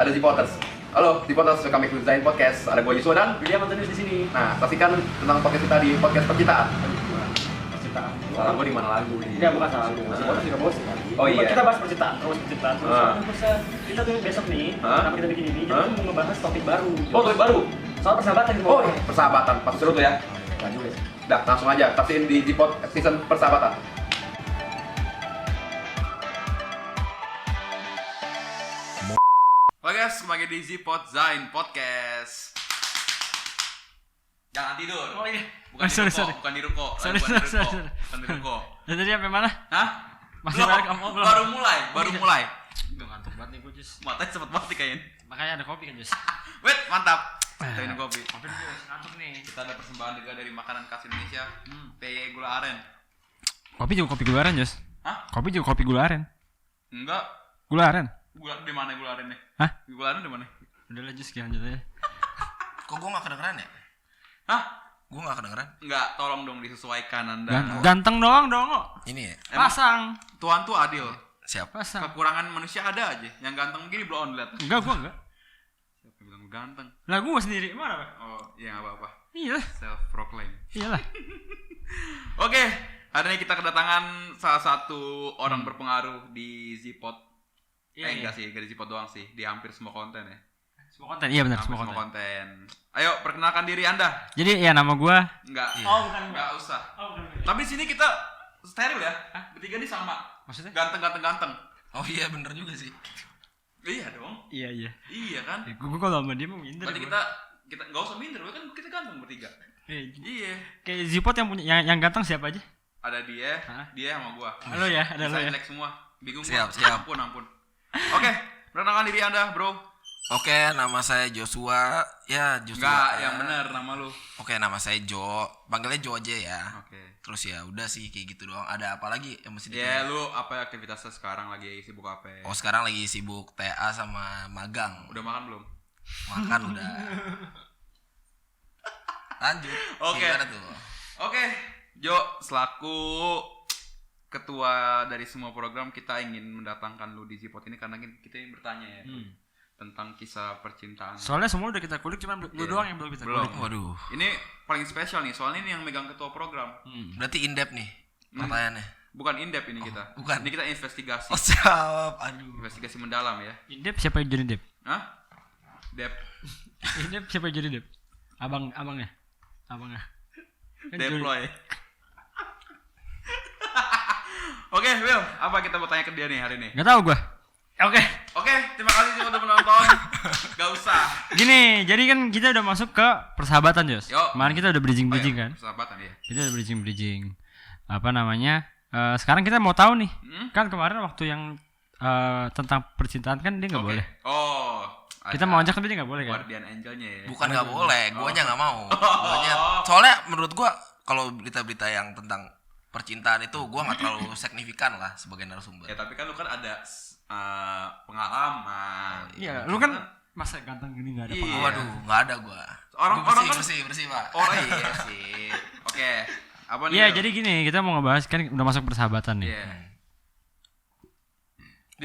ada Zipoters. Halo, Zipoters, welcome back to Zain Podcast. Ada gue Yusuf dan William Antonius di sini. nah, saksikan tentang podcast kita di podcast percintaan. Percintaan. Salah gue di mana lagu nih? Enggak, bukan salah lu. Zipoters juga bos kan. Oh iya. Kita bahas percintaan, terus percintaan. Terus kita tuh besok nih, kenapa kita bikin ini? Kita tuh mau ngebahas topik baru. Oh, topik baru? Soal persahabatan gitu. Oh, persahabatan. Pasti seru tuh ya. Enggak juga sih. Dah, langsung aja. Pastiin di Zipot season persahabatan. Oke guys, kembali di Zipot Zain Podcast. Jangan tidur. Oh iya. Bukan sorry. bukan di ruko. Sorry. Bukan di ruko. Dan tadi sampai mana? Hah? Masih balik kamu belum? Baru mulai. Udah ngantuk banget nih gue, Jus. Matanya cepet banget nih kayaknya. Makanya ada kopi kan, Jus. Wait, mantap. Kita minum kopi. Kopi dulu, ngantuk nih. Kita ada persembahan juga dari makanan khas Indonesia. PY gula aren. Kopi juga kopi gula aren, Jos. Hah? Kopi juga kopi gula aren. Enggak. Gula aren? Gula di mana gula arennya? Hah? Gula aren di mana? Udah lah, Jos, lanjut aja. Kok gue gak kedengeran ya? Hah? Gue gak kedengeran? Enggak, tolong dong disesuaikan Anda. Ganteng doang, dong. Ini ya? Emang Pasang. Tuhan tuh adil. Siapa? Pasang. Kekurangan manusia ada aja. Yang ganteng begini blow on lihat. Enggak, gua enggak. Siapa yang bilang lu ganteng? Lah gua sendiri mana, Pak? Oh, ya enggak apa-apa. Iyalah. Self proclaim. Iyalah. Oke, hari ini kita kedatangan salah satu orang berpengaruh di Zipot. Enggak sih, enggak di Zipot doang sih, di hampir semua konten ya. Semua konten. Iya benar, Hampir semua konten. konten. Ayo, perkenalkan diri Anda. Jadi ya nama gua Enggak. Oh, bukan. Enggak usah. Oh, bukan. Tapi sini kita steril ya. Bertiga nih sama. maksudnya? Ganteng. Oh iya bener juga sih. Iya dong. Iya. Iya kan? Ya, gua kalau sama dia mau minder. Berarti gua. kita enggak usah minder, kan kita ganteng bertiga. Iya. Kayak Zipot yang punya yang ganteng siapa aja? Ada dia, Hah? dia sama gua. Halo ya, ada lo ya. Jelek semua. Bingung Siap, gua. siap. Ampun. Oke, perkenalkan diri Anda, Bro. Oke, nama saya Joshua. Ya, Joshua. Enggak, yang benar nama lu. Oke, nama saya Jo. Panggilnya Jo aja ya. Oke. Terus ya udah sih kayak gitu doang. Ada apa lagi yang mesti Ya, ditanya? lu apa aktivitasnya sekarang lagi sibuk apa? Oh, sekarang lagi sibuk TA sama magang. Udah makan belum? Makan udah. Lanjut. Oke. Gimana tuh? Oke, Jo, selaku ketua dari semua program, kita ingin mendatangkan lu di Zipot ini karena kita ingin bertanya ya tentang kisah percintaan. Soalnya semua udah kita kulik, cuma lu Iya. doang yang belum kita Belum. kulik. Waduh. Ini paling spesial nih, soalnya ini yang megang ketua program. Berarti in-depth nih pertanyaannya. Bukan in-depth ini kita. bukan. Ini kita investigasi. Oh, siap. Aduh. Investigasi mendalam ya. Indep siapa yang jadi Dep? Hah? Dep. Indep siapa yang jadi Dep? Abangnya. Kan Juli. Deploy. Oke, Will, apa kita mau tanya ke dia nih hari ini? Nggak tahu gua. Oke. Oke, terima kasih sih udah menonton. Gak usah. Gini, jadi kan kita udah masuk ke persahabatan, Jos. Yo. Kemarin kita udah bridging kan? Persahabatan ya. Kita udah bridging. Apa namanya? Sekarang kita mau tahu nih. Kan kemarin waktu yang tentang percintaan kan dia nggak Oke. boleh. Oh. Kita mau ajak tapi dia nggak boleh kan? Guardian Angelnya ya. Bukan nggak boleh, guanya nggak mau. Soalnya menurut gua kalau berita-berita yang tentang percintaan itu gua nggak terlalu signifikan lah sebagai narasumber. Ya tapi kan lu kan ada pengalaman. Iya, lu kan masa ganteng gini nggak ada Iya. pengalaman. Waduh, nggak ada gua. Orang kan- bersih Pak. Oh iya sih. Oke. Apa nih? Iya, Will? jadi gini, kita mau ngebahas kan udah masuk persahabatan nih. Iya.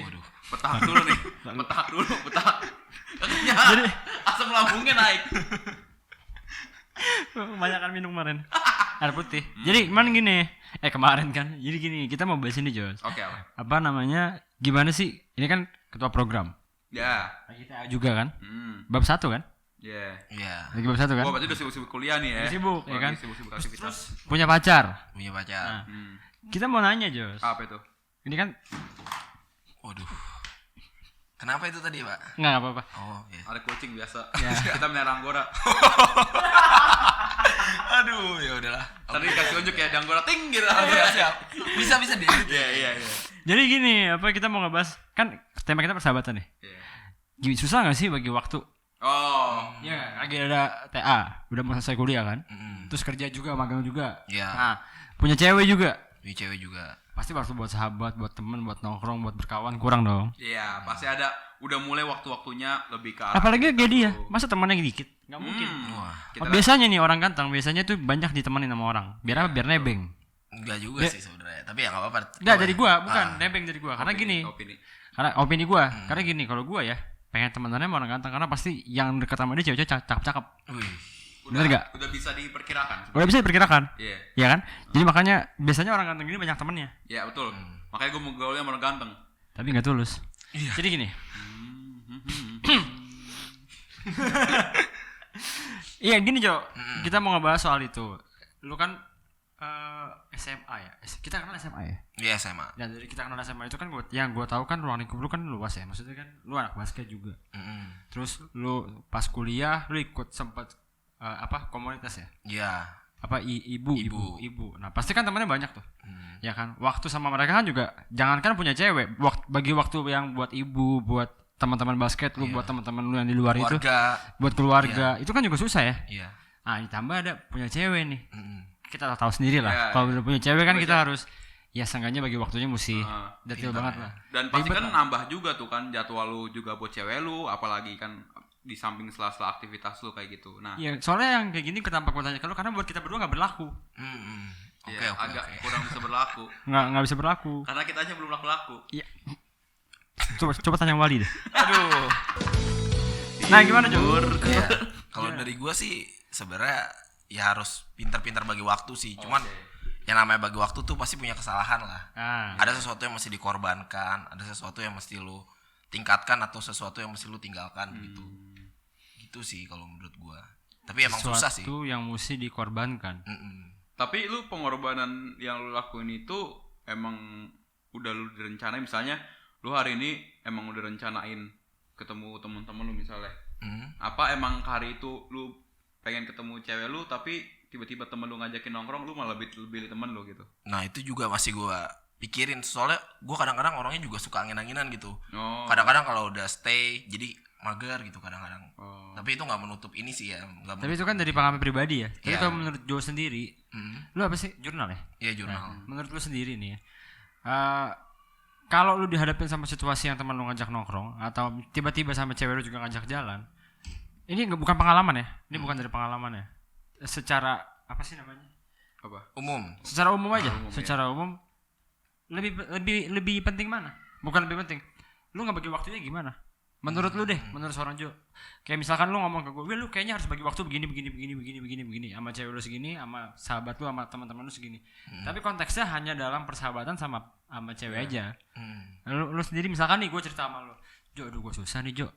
Waduh. Betah dulu nih. Betah. Katanya asam lambungnya naik. Kebanyakan minum kemarin. Air putih. Jadi kemarin kan. Jadi gini, kita mau bahas ini, Jos. Oke. Apa namanya? Gimana sih? Ini kan ketua program. Ya. Kita juga kan? Hmm. Bab 1 kan? Ya. Iya, Lagi bab 1 kan? Gua berarti udah sibuk-sibuk kuliah nih ya. Udah sibuk, ya Lagi kan? Sibuk-sibuk aktivitas. Punya pacar. punya pacar. Hmm. Kita mau nanya, Jos. Apa itu? Ini kan Waduh. Kenapa itu tadi, Pak? nggak apa-apa. Oh, iya. Ada kucing biasa. Ya. Kita melihara anggora. Aduh, ya udahlah. Tadi kasih unjuk ya, di anggora ting gitu. Siap. Bisa deh. Iya. Jadi gini, apa kita mau ngebahas kan tema kita persahabatan nih. Iya. Gini, susah nggak sih bagi waktu? Oh. Ya, lagi ada TA, udah mau selesai kuliah kan? Mm-mm. Terus kerja juga, magang juga. Iya. Nah, punya cewek juga. Punya cewek juga. Pasti waktu buat sahabat, buat temen, buat nongkrong, buat berkawan kurang dong. Iya, pasti ada. Udah mulai waktu-waktunya lebih ke arah. Apalagi kayak dia, gitu. masa temannya dikit? Nggak mungkin. Wah, Kita Biasanya nih orang ganteng, biasanya tuh banyak ditemenin sama orang. Biar apa? Biar nebeng. enggak juga sih sebenarnya. Tapi ya enggak apa-apa. Enggak dari gua, bukan Ah. nebeng dari gua. Karena gini, opini. karena opini gua. Karena gini, kalau gua ya, pengen temenannya sama orang ganteng karena pasti yang deket sama dia cewek-cewek cakep-cakep. Wih. Bener nggak? Udah bisa diperkirakan. Udah bisa diperkirakan. Iya. Iya kan? Jadi makanya biasanya orang ganteng ini banyak temennya. Iya betul. Makanya gue mau gaulnya sama orang ganteng. Tapi nggak tulus. Iya. Jadi gini. Iya gini Jo. Kita mau ngebahas soal itu. Lu kan SMA ya. Kita kenal SMA ya. Iya SMA. Dan dari kita kenal SMA itu kan yang gue tahu kan ruang lingkup lu kan luas ya. Maksudnya kan lu anak basket juga. Terus lu pas kuliah lu ikut sempat komunitas ya? Iya. Ibu. Nah pasti kan temannya banyak tuh. Ya kan. Waktu sama mereka kan juga jangankan punya cewek, bagi waktu yang buat ibu, buat teman-teman basket lu, buat teman-teman lu yang di luar itu, buat keluarga, itu kan juga susah ya. Iya. Nah ditambah ada punya cewek nih. Kita tahu sendiri lah. Kalau udah punya cewek kan kita harus ya seenggaknya bagi waktunya mesti detail banget lah. Dan pasti kan nambah juga tuh kan jadwal lu juga buat cewek lu, apalagi kan di samping sela-sela aktivitas lu kayak gitu. Nah, iya, soalnya yang kayak gini kenapa gue tanya ke lu karena buat kita berdua nggak berlaku. Oke, agak kurang bisa berlaku. Nggak bisa berlaku. Karena kita aja belum laku-laku. Iya. Coba tanya Wali deh. Aduh. Nah, gimana Jur? Ya, kalau dari gua sih sebenarnya ya harus pintar-pintar bagi waktu sih. Cuman yang namanya bagi waktu tuh pasti punya kesalahan lah. Ada sesuatu yang mesti dikorbankan, ada sesuatu yang mesti lu tingkatkan atau sesuatu yang mesti lu tinggalkan gitu. Gitu sih kalau menurut gua. Tapi emang susah sih. Sesuatu yang mesti dikorbankan. Tapi lu pengorbanan yang lu lakuin itu emang udah lu direncanain, misalnya lu hari ini emang udah rencanain ketemu teman-teman lu misalnya. Apa emang hari itu lu pengen ketemu cewek lu tapi tiba-tiba temen lu ngajakin nongkrong lu malah lebih temen lu gitu? Nah itu juga masih gua pikirin, soalnya gua kadang-kadang orangnya juga suka angin-anginan gitu. Kadang-kadang kalau udah stay jadi mager gitu kadang-kadang. Tapi itu nggak menutup ini sih ya. Tapi itu kan dari pengalaman pribadi ya. Tapi kalau menurut Joe sendiri, lu apa sih, jurnal ya? Iya jurnal. Nah, menurut lu sendiri nih ya, kalau lu dihadapin sama situasi yang teman lu ngajak nongkrong atau tiba-tiba sama cewek lu juga ngajak jalan, ini bukan pengalaman ya, ini bukan dari pengalaman ya. Secara apa sih namanya? Apa? Umum. Secara umum aja. Secara umum lebih penting mana? Bukan lebih penting. Lu nggak bagi waktunya gimana? Menurut lu deh, menurut seorang Jo. Kayak misalkan lu ngomong ke gue, "Wih, lu kayaknya harus bagi waktu begini. Sama cewek lu segini, sama sahabat lu, sama teman-teman lu segini." Tapi konteksnya hanya dalam persahabatan sama cewek aja. Lu sendiri misalkan nih gue cerita sama lu, "Jo, aduh gue susah nih, Jo.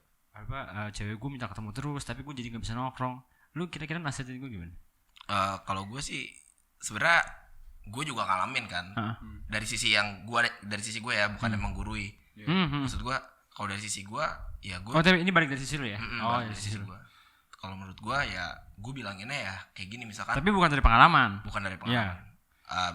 Cewek gue minta ketemu terus, tapi gue jadi enggak bisa nongkrong." Lu kira-kira nasihatin gue gimana? Kalau gue sih sebenarnya gue juga ngalamin kan. Dari sisi gue ya, bukan emang gurui. Maksud gue kalau dari sisi gue ya gue. Tapi ini balik dari sisi lu ya? Dari sisi gue. Kalau menurut gue ya gue bilanginnya ya kayak gini misalkan. Tapi bukan dari pengalaman. Bukan dari pengalaman.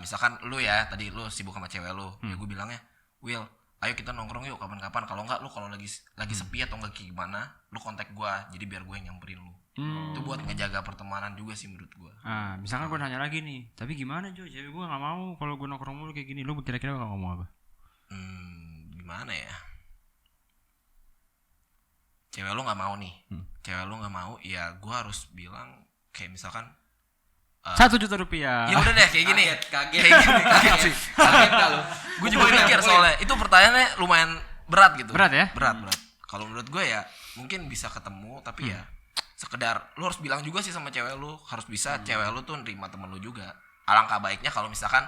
Misalkan lu ya tadi lu sibuk sama cewek lu, ya gue bilangnya, "Will, ayo kita nongkrong yuk kapan-kapan. Kalau enggak lu kalau lagi sepi atau enggak kayak gimana, lu kontak gue. Jadi biar gue yang nyamperin lu." Itu buat ngejaga pertemanan juga sih menurut gue. Misalkan gue nanya lagi nih, tapi gimana Jo, cewek gue nggak mau kalau gue nongkrong mulu kayak gini. Lu kira-kira bakal ngomong apa? Gimana ya? Cewek lu nggak mau nih, cewek lu nggak mau, ya gue harus bilang kayak misalkan 1 juta rupiah. Ya udah deh kayak gini. Kaget sih. Kaget dah lu. Gue juga mikir soalnya itu pertanyaannya lumayan berat gitu. Berat ya? Berat. Kalau menurut gue ya mungkin bisa ketemu tapi ya sekedar lu harus bilang juga sih sama cewek lu, harus bisa cewek lu tuh nerima temen lu juga. Alangkah baiknya kalau misalkan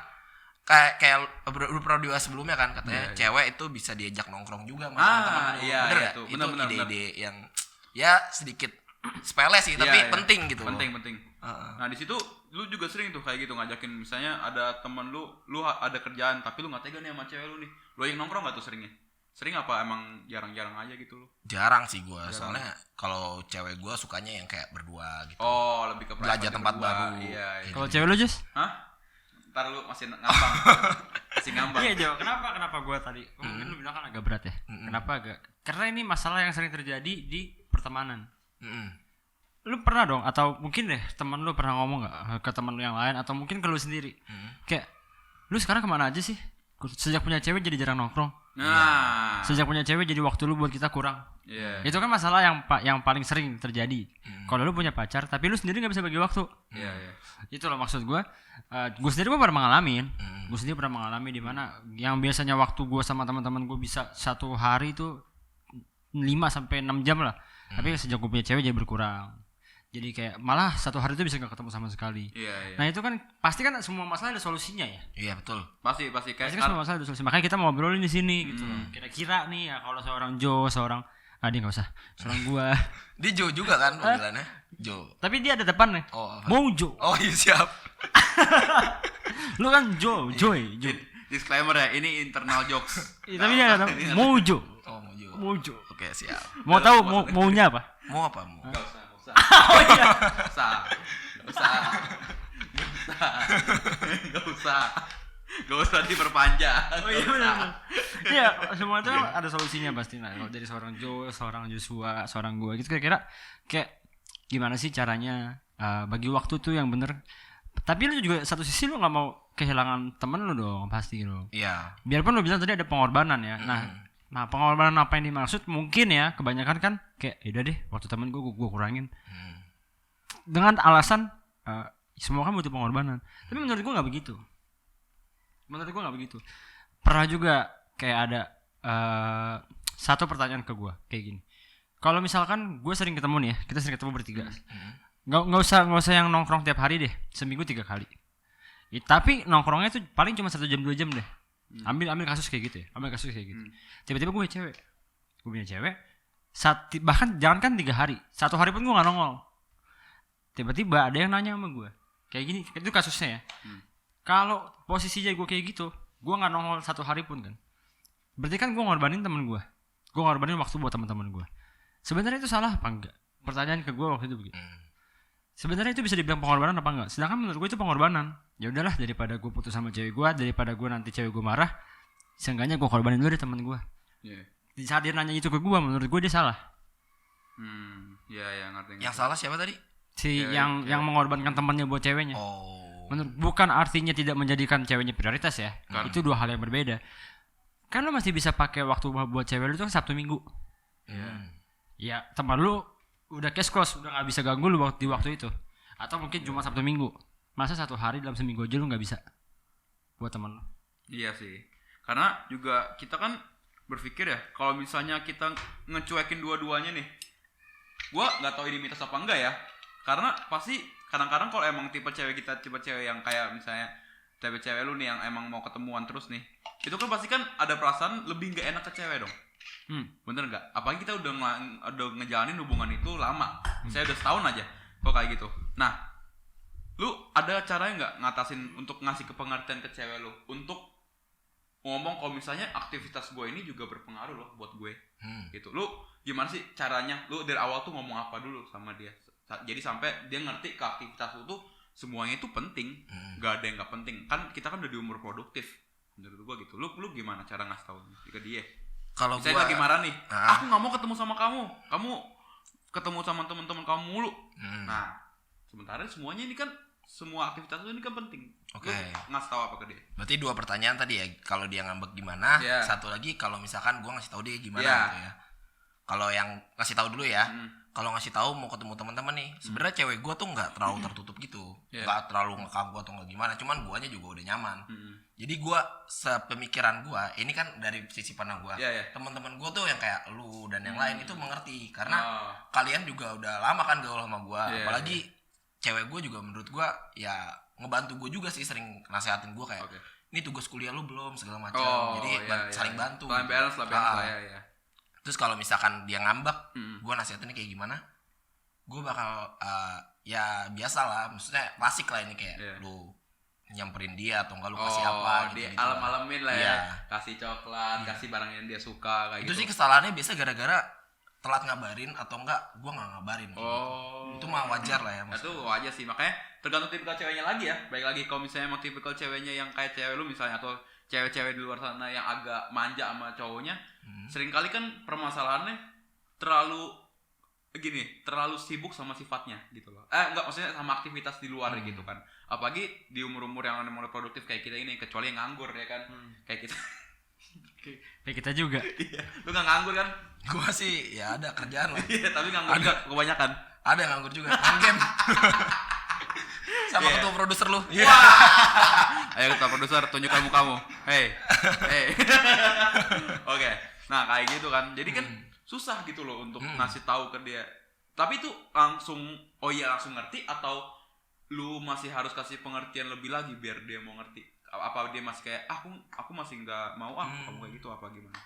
kayak pernah dibahas sebelumnya kan katanya cewek itu bisa diajak nongkrong juga sama teman-teman. Bener ya? Itu ide-ide yang ya sedikit sepele sih tapi penting gitu. Penting. Nah di situ lu juga sering tuh kayak gitu ngajakin, misalnya ada temen lu ada kerjaan tapi lu nggak tega nih sama cewek lu nih, lu yang nongkrong nggak tuh seringnya? Sering apa emang jarang-jarang aja gitu lu? Jarang sih gue, soalnya kalau cewek gue sukanya yang kayak berdua gitu. Oh lebih ke belajar tempat baru. Iya. Kalau cewek lu Jus? Hah? Ntar lu masih ngambang. Masih ngambang. Iya Jo, kenapa gue tadi mungkin lu bilang kan agak berat ya. Kenapa agak? Karena ini masalah yang sering terjadi di pertemanan. Lu pernah dong atau mungkin deh teman lu pernah ngomong nggak ke teman lu yang lain atau mungkin ke lu sendiri, kayak lu sekarang kemana aja sih? Sejak punya cewek jadi jarang nongkrong. Nah, sejak punya cewek jadi waktu lu buat kita kurang. Itu kan masalah yang paling sering terjadi. Kalau lu punya pacar tapi lu sendiri nggak bisa bagi waktu. Itu loh maksud gue. Gue sendiri pernah mengalami. Gue sendiri pernah mengalami di mana yang biasanya waktu gue sama teman-teman gue bisa 1 hari itu 5-6 jam lah. Tapi sejak gue punya cewek jadi berkurang. Jadi kayak malah satu hari itu bisa gak ketemu sama sekali. Iya. Nah itu kan pasti kan semua masalah ada solusinya ya. Iya betul. Pasti Pasti kayak kan semua masalah ada solusi. Makanya kita mau ngobrolin di sini gitu loh. Kira-kira nih ya kalau seorang Joe, dia nggak usah. Seorang gua. Dia Jo juga kan panggilannya? Jo. Tapi dia ada depannya. Oh. Mau Joe. Oh iya siap. Lu kan Joe. disclaimer ya, ini internal jokes. Tapi dia ada mau Joe. Oh mau Jo. Mau Joe. Oke siap. Mau tahu maunya apa? Mau apa mau? Gak usah. Oh iya. Gak usah diperpanjang. Oh iya benar. Iya, semua itu ada solusinya pasti. Nah, kalau dari seorang Joe, seorang Joshua, seorang gua gitu kira-kira kayak gimana sih caranya bagi waktu tuh yang bener. Tapi lu juga satu sisi lu nggak mau kehilangan temen lu dong pasti lu. Iya. Biarpun lu bilang tadi ada pengorbanan ya. Nah pengorbanan apa yang dimaksud mungkin ya kebanyakan kan kayak yaudah deh waktu temen gua kurangin. Dengan alasan semua kan butuh pengorbanan. Tapi menurut gua nggak begitu. Pernah juga kayak ada satu pertanyaan ke gue kayak gini. Kalau misalkan gue sering ketemu nih ya, kita sering ketemu bertiga. Nggak usah yang nongkrong tiap hari deh, seminggu 3 kali. Tapi nongkrongnya tuh paling cuma 1 jam 2 jam deh. Ambil kasus kayak gitu ya, Tiba-tiba gue punya cewek, bahkan jangankan 3 hari, 1 hari pun gue nggak nongol. Tiba-tiba ada yang nanya sama gue, kayak gini, itu kasusnya ya. Kalau posisinya gue kayak gitu, gue nggak nongol 1 hari pun kan, berarti kan gue ngorbanin temen gue ngorbanin waktu buat teman-teman gue. Sebenarnya itu salah apa enggak? Pertanyaan ke gue waktu itu begitu. Sebenarnya itu bisa dibilang pengorbanan apa enggak? Sedangkan menurut gue itu pengorbanan. Ya udahlah, daripada gue putus sama cewek gue, daripada gue nanti cewek gue marah, seenggaknya gue korbanin dulu deh temen gue. Di saat dia nanya itu ke gue, menurut gue dia salah. Iya ngerti. Yang salah siapa tadi? Yang mengorbankan temannya buat ceweknya. Bukan artinya tidak menjadikan ceweknya prioritas ya. Itu 2 hal yang berbeda. Kan lo masih bisa pakai waktu buat cewek lu itu kan Sabtu Minggu. Ya teman lu udah cash close, udah gak bisa ganggu lu di waktu itu. Atau mungkin cuma Sabtu Minggu. Masa 1 hari dalam seminggu aja lu gak bisa buat teman lu? Iya sih. Karena juga kita kan berpikir ya, kalau misalnya kita ngecuekin dua-duanya nih, gua gak tahu ini mitos apa enggak ya. Karena pasti kadang-kadang kalau emang tipe cewek yang kayak misalnya cewek lu nih yang emang mau ketemuan terus nih, itu kan pasti kan ada perasaan lebih nggak enak ke cewek dong. Bener nggak? Apalagi kita udah ngejalanin hubungan itu lama, misalnya udah setahun aja kok kayak gitu. Nah, lu ada caranya nggak ngatasin untuk ngasih kepengertian ke cewek lu untuk ngomong kalau misalnya aktivitas gue ini juga berpengaruh loh buat gue, gitu. Lu gimana sih caranya? Lu dari awal tuh ngomong apa dulu sama dia? Jadi sampai dia ngerti ke aktivitas lu tuh semuanya itu penting, gak ada yang gak penting. Kan kita kan udah di umur produktif, menurut gua gitu. Lu gimana cara ngasih tau ke dia? Kalau saya lagi marah nih, aku nggak mau ketemu sama kamu ketemu sama teman-teman kamu mulu. Nah, sementara semuanya ini kan semua aktivitas lu ini kan penting. Lu ngasih tau apa ke dia? Berarti 2 pertanyaan tadi ya. Kalau dia ngambek gimana? Satu lagi kalau misalkan gua ngasih tahu dia gimana gitu ya. Kalau yang ngasih tahu dulu ya. Kalau ngasih tahu mau ketemu teman-teman nih, sebenarnya cewek gue tuh nggak terlalu tertutup gitu, nggak terlalu ngekang gue atau nggak gimana, cuman guanya juga udah nyaman. Jadi gue sepemikiran gue, ini kan dari sisi pandang gue, teman-teman gue tuh yang kayak lu dan yang lain itu mengerti, karena kalian juga udah lama kan gaul sama gue, apalagi cewek gue juga menurut gue ya ngebantu gue juga sih, sering nasehatin gue kayak, ini tugas kuliah lu belum segala macam, jadi saling bantu. Balance lah. Terus kalau misalkan dia ngambek, gue nasihatinnya kayak gimana? Gue bakal ya biasa lah, maksudnya klasik lah ini kayak lu nyamperin dia atau enggak lu kasih apa gitu. Alam-alamin lah ya. Kasih coklat, kasih barang yang dia suka kayak itu gitu. Sih kesalahannya biasa gara-gara telat ngabarin atau enggak gue nggak ngabarin. Itu mah wajar lah ya. Itu wajar sih, makanya tergantung tipikal ceweknya lagi ya. Baik lagi kalau misalnya mau tipikal ceweknya yang kayak cewek lu misalnya, atau cewek-cewek di luar sana yang agak manja sama cowoknya, seringkali kan permasalahannya terlalu sibuk sama sifatnya gitu loh. Enggak, maksudnya sama aktivitas di luar gitu kan. Apalagi di umur-umur yang mulai produktif kayak kita ini, kecuali yang nganggur ya kan. Kayak kita. Kayak kita juga. Lu enggak nganggur kan? Gua sih ya ada kerjaan lah. Iya, tapi nganggur juga kebanyakan. Ada yang nganggur juga, main game. Sama ketua produser lu. Ayo ketua produser, tunjukkan mukamu. Hey. Oke. Nah, kayak gitu kan. Jadi kan susah gitu loh untuk ngasih tahu ke dia. Tapi itu langsung langsung ngerti, atau lu masih harus kasih pengertian lebih lagi biar dia mau ngerti? Apa dia masih kayak aku masih nggak mau kamu kayak gitu, apa gimana?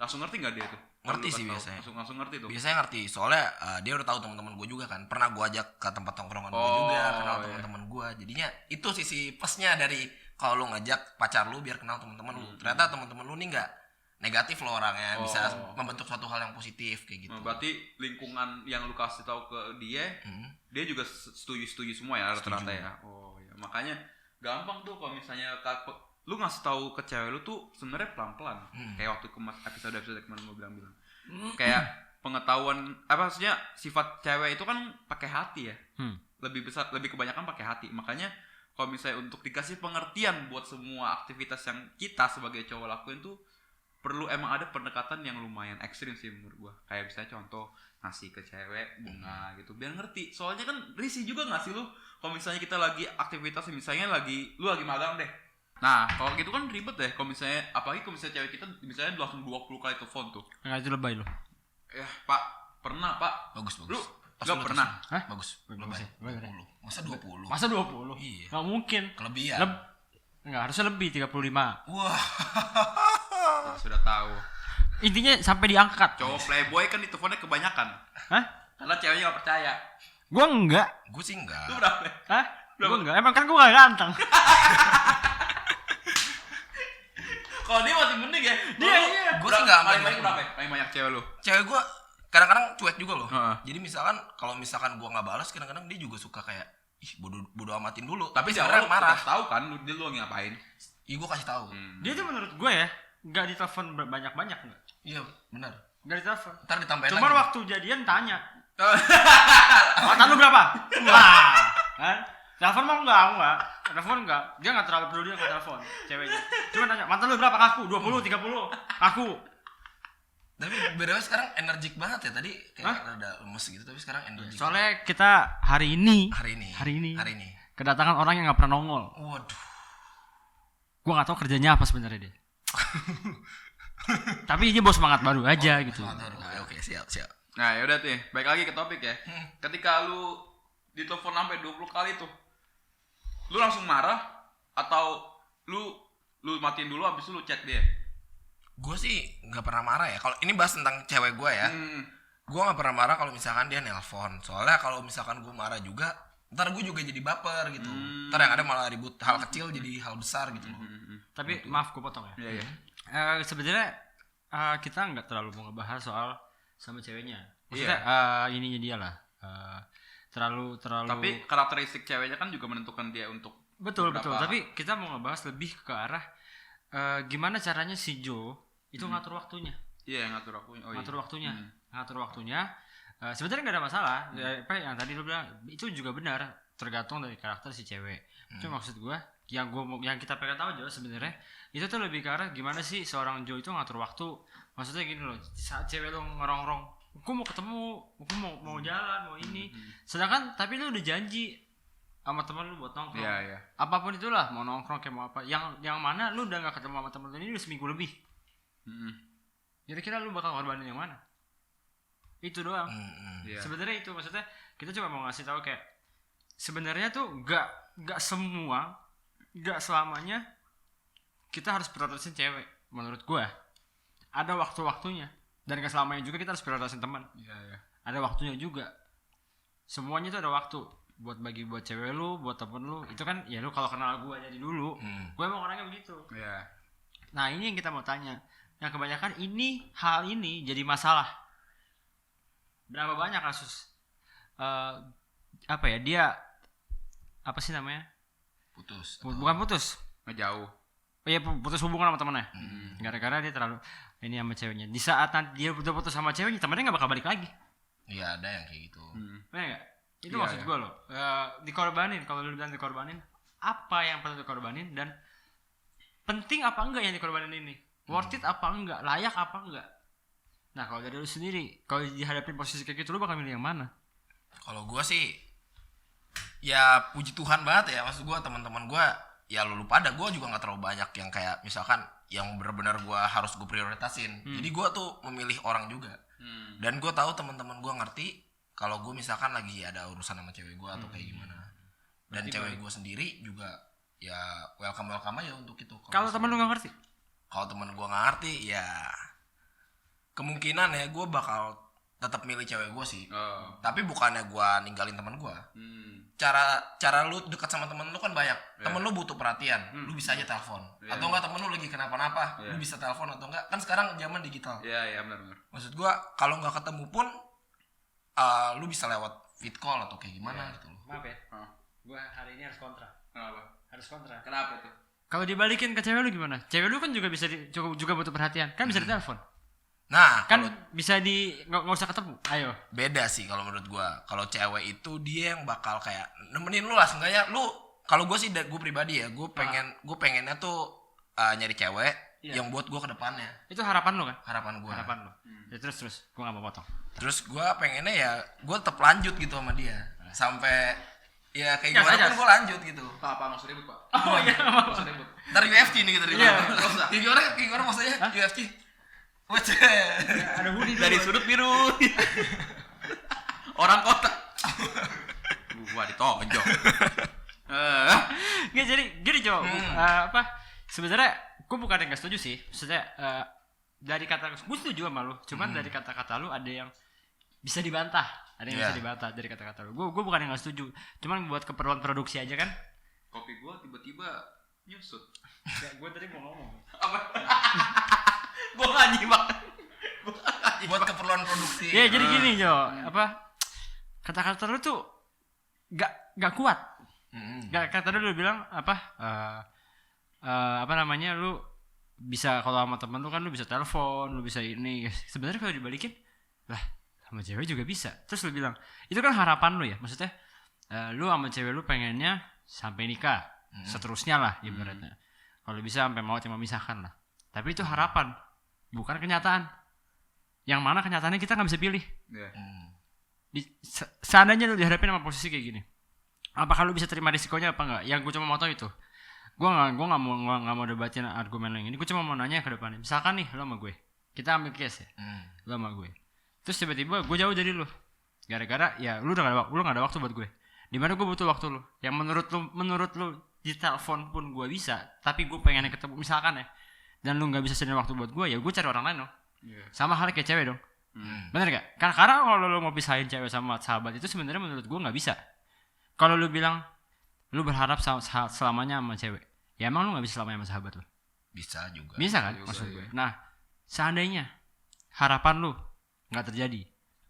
Langsung ngerti nggak dia tuh? Ngerti sih biasanya. Langsung ngerti tuh. Biasanya ngerti, soalnya dia udah tahu teman-teman gue juga kan. Pernah gue ajak ke tempat tongkrongan gue juga, kenal teman-teman gue. Jadinya itu sisi plusnya dari kalau lu ngajak pacar lu biar kenal teman-teman lu. Ternyata teman-teman lu nih nggak negatif lo orangnya, bisa membentuk suatu hal yang positif kayak gitu. Berarti lingkungan yang lu kasih tahu ke dia, dia juga setuju semua ya rata-rata ya. Oh ya, makanya gampang tuh kalau misalnya lu ngasih tahu ke cewek lu tuh sebenarnya pelan-pelan. Kayak waktu episode kemarin gue bilang kayak pengetahuan maksudnya sifat cewek itu kan pakai hati ya. Lebih kebanyakan pakai hati. Makanya kalau misalnya untuk dikasih pengertian buat semua aktivitas yang kita sebagai cowok lakuin tuh perlu emang ada pendekatan yang lumayan ekstrim sih menurut gua. Kayak misalnya contoh ngasih ke cewek bunga gitu biar ngerti. Soalnya kan risih juga nggak sih lu kalau misalnya kita lagi aktivitas, misalnya lu lagi magang deh. Nah kalau gitu kan ribet deh kalau misalnya, apalagi kalau misalnya cewek kita misalnya langsung 20 kali telepon tuh. Nggak, itu lebay lo. Ya pak, pernah pak. Bagus. Lu nggak pernah? Hah? Bagus. Lebay. 20. Masa 20? Masa 20? Iya. Nggak mungkin. Kelebihan. Nggak, harusnya lebih 35. Wah. Sudah tahu. Intinya sampai diangkat. Cowok playboy kan diteleponnya kebanyakan. Hah? Karena ceweknya nggak percaya. Gua enggak. Gue sih enggak. Lu berapa? Hah? Gua enggak. Emang kan gua gak ganteng. Kalau dia masih mending ya. Iya. Gue sih enggak. Paling banyak berapa? Paling banyak cewek lu? Cewek gue kadang-kadang cuek juga loh. Jadi kalau misalkan gue nggak balas, kadang-kadang dia juga suka kayak bodo amatin dulu. Tapi sebenarnya jangan marah. Tahu kan lu lagi ngapain? Iya gue kasih tahu. Dia tuh menurut gue ya nggak ditelepon banyak-banyak nggak. Iya benar. Nggak ditelepon. Ntar ditambahin Cuman lagi. waktu jadian tanya. Mantan lu berapa? Wah, kan? Telepon mah enggak. Telepon enggak. Dia enggak terlalu peduli sama telepon ceweknya. Cuma nanya, "Mantan lu berapa?" Aku 20, 30. Aku. Tapi beres sekarang energik banget ya, tadi kayak rada lemes gitu, tapi sekarang energik. Soalnya kita hari ini kedatangan orang yang enggak pernah nongol. Waduh. Gua enggak tahu kerjanya apa sebenarnya dia. Tapi dia bos semangat baru aja gitu. Oke, siap. Nah, yaudah tuh, balik lagi ke topik ya. Ketika lu ditelepon sampai 20 kali tuh, lu langsung marah atau lu matiin dulu habis itu lu chat dia? Gue sih nggak pernah marah ya. Kalau ini bahas tentang cewek gue ya, gue nggak pernah marah kalau misalkan dia nelpon. Soalnya kalau misalkan gue marah juga, ntar gue juga jadi baper gitu. Ntar yang ada malah ribut hal kecil jadi hal besar gitu loh. Tapi maaf gue potong ya. Iya. Sebenarnya kita nggak terlalu mau ngebahas soal sama ceweknya. Maksudnya ininya dia lah. Terlalu. Tapi karakteristik ceweknya kan juga menentukan dia untuk betul. Tapi kita mau ngebahas lebih ke arah gimana caranya si Joe itu ngatur waktunya. Iya, ngatur waktunya. Ngatur waktunya. Sebenarnya nggak ada masalah. Apa yang tadi lu bilang itu juga benar, tergantung dari karakter si cewek. Cuma maksud gue yang kita pengen tahu Joe sebenarnya itu tuh lebih ke arah gimana sih seorang Joe itu ngatur waktu. Maksudnya gini loh, saat cewek lu ngerongrong, gue mau ketemu, gue mau jalan, mau ini. Sedangkan tapi lu udah janji sama teman lu buat nongkrong. Iya. Apapun itulah, mau nongkrong kayak mau apa. Yang mana lu udah gak ketemu sama temen lu ini udah seminggu lebih. Kira-kira lu bakal korbanin yang mana? Itu doang. Yeah. Sebenarnya itu maksudnya kita cuma mau ngasih tahu kayak sebenarnya tuh gak selamanya kita harus prioritasin cewek. Menurut gua ada waktu-waktunya, dan gak selamanya juga kita harus prioritasin teman. Iya. Ada waktunya juga. Semuanya itu ada waktu buat bagi buat cewek lu, buat temen lu. Itu kan ya lu kalau kenal gua jadi dulu, gua emang orangnya begitu. Iya. Nah, ini yang kita mau tanya. Yang kebanyakan hal ini jadi masalah. Berapa banyak kasus dia apa sih namanya? Bukan putus. Ngejauh. Iya, putus hubungan sama temennya. Gara-gara dia terlalu ini sama ceweknya. Di saat nanti dia udah putus sama ceweknya, temennya enggak bakal balik lagi. Iya, ada yang kayak gitu. Benar enggak? Itu maksud gue loh. Dikorbanin, kalau lu bilang dikorbanin, apa yang perlu dikorbanin dan penting apa enggak yang dikorbanin ini? Worth it apa enggak? Layak apa enggak? Nah, kalau dari lu sendiri, kalau dihadapin posisi kayak gitu, lu bakal milih yang mana? Kalau gue sih ya puji Tuhan banget ya, maksud gue teman-teman gue ya lu pada gue juga nggak terlalu banyak yang kayak misalkan yang benar-benar gue harus gue prioritasin. Jadi gue tuh memilih orang juga. Dan gue tahu teman-teman gue ngerti kalau gue misalkan lagi ada urusan sama cewek gue atau kayak gimana. Dan cewek gue sendiri juga ya welcome aja untuk itu. Kalau teman lu nggak ngerti? Kalau teman gue nggak ngerti ya kemungkinan ya gue bakal tetap milih cewek gue sih. Tapi bukannya gue ninggalin teman gue. Cara lu dekat sama temen lu kan banyak. Temen lu butuh perhatian, lu bisa aja telepon. Atau enggak temen lu lagi kenapa-napa, lu bisa telepon atau enggak. Kan sekarang zaman digital. Iya benar. Maksud gue kalau nggak ketemu pun lu bisa lewat vid call atau kayak gimana gitu loh. Maaf ya. Gue hari ini harus kontra. Kenapa? Harus kontra. Kenapa tuh? Kalau dibalikin ke cewek lu gimana? Cewek lu kan juga bisa juga butuh perhatian. Kan bisa ditelepon. Nah, Kan bisa nggak usah ketemu. Ayo. beda sih kalau menurut gue. Kalau cewek itu dia yang bakal kayak nemenin lu lah. Seenggaknya lu, kalau gue sih gue pribadi ya, gue pengennya tuh nyari cewek yang buat gue ke depannya. Itu harapan lu kan? Harapan gue. Harapan lu. Ya, terus gue nggak mau potong. Terus gue pengennya ya gue tetap lanjut gitu sama dia sampai ya kayak gimana pun gue lanjut gitu. Pak nggak usah ribut pak. Oh iya. Nggak usah ribut. Dari UFC nih kita ribut. Iya. Kayak gimana maksudnya UFC? Wacah. Ada hoodie Dari sudut biru. Orang kota. Gua ditonjok. Nggak jadi gini cow. Sebenarnya gue bukan yang nggak setuju sih. Maksudnya dari kata gue setuju sama lu. Cuman dari kata-kata lu ada yang bisa dibantah. Ada yang bisa dibantah dari kata-kata lu. Gue bukan yang nggak setuju. Cuman buat keperluan produksi aja kan. Kopi gua tiba-tiba nyusut. Ya, gue tadi mau ngomong. Apa? Gua nggak nyimak. Buat keperluan produksi. Ya jadi gini Jo. Kata-kata lu tuh gak kuat. Gak kata lu bilang namanya lu bisa kalau sama temen lu kan lu bisa telepon, lu bisa ini. Sebenarnya kalau dibalikin lah sama cewek juga bisa. Terus lu bilang itu kan harapan lu ya, maksudnya lu sama cewek lu pengennya sampai nikah, seterusnya lah ibaratnya. Kalau bisa sampai maut yang memisahkan lah. Tapi itu harapan, bukan kenyataan. Yang mana kenyataannya kita nggak bisa pilih. Seandainya lu dihadapin sama posisi kayak gini, apakah lu bisa terima risikonya apa enggak? Yang gue cuma mau tahu itu. Gue nggak mau debatin argumen yang ini. Gue cuma mau nanya ke depannya. Misalkan nih lo sama gue, kita ambil case ya, lo sama gue. Terus tiba-tiba gue jauh dari lo, gara-gara ya lu nggak ada waktu buat gue. Dimana gue butuh waktu lo. Yang menurut lu di telepon pun gue bisa, tapi gue pengennya ketemu misalkan ya, dan lu nggak bisa sediain waktu buat gue, ya gue cari orang lain dong. Sama halnya kayak cewek dong. Bener gak? Karena kalau lu mau pisahin cewek sama sahabat itu sebenarnya menurut gue nggak bisa. Kalau lu bilang lu berharap selamanya sama cewek, ya emang lu nggak bisa selamanya sama sahabat lu? Bisa juga. Bisa kan? Maksud gue. Nah, seandainya harapan lu nggak terjadi,